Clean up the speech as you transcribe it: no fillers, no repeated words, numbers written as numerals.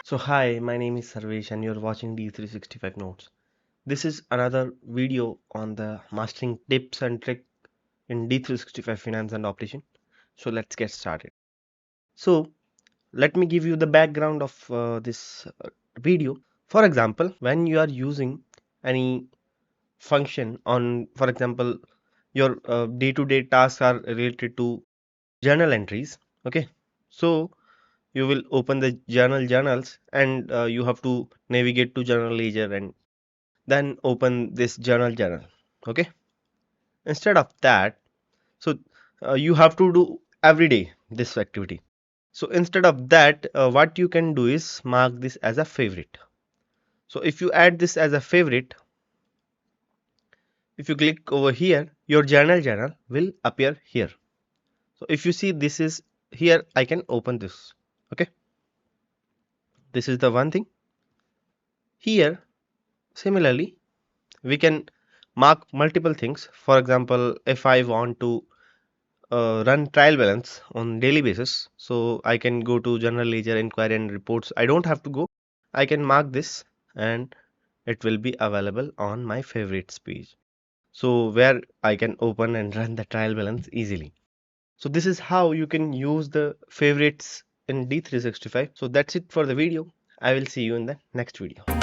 So hi, my name is Sarvesh and you're watching D365 Notes. This is another video on the mastering tips and trick in D365 Finance and Operation. So let's get started. So let me give you the background of this video. For example, when you are using any function on, for example, your day-to-day tasks are related to journal entries. Okay, so you will open the journals and you have to navigate to journal ledger and then open this journal. Okay, instead of that, so you have to do every day this activity. So instead of that, what you can do is mark this as a favorite. So if you add this as a favorite, if you click over here, your journal will appear here. So if you see this is here, I can open this. Okay, this is the one thing. Here similarly we can mark multiple things. For example, if I want to run trial balance on daily basis, so I can go to general ledger, inquiry and reports. I don't have to go, I can mark this and it will be available on my favorites page, so where I can open and run the trial balance easily. So this is how you can use the favorites in D365. So that's it for the video. I will see you in the next video.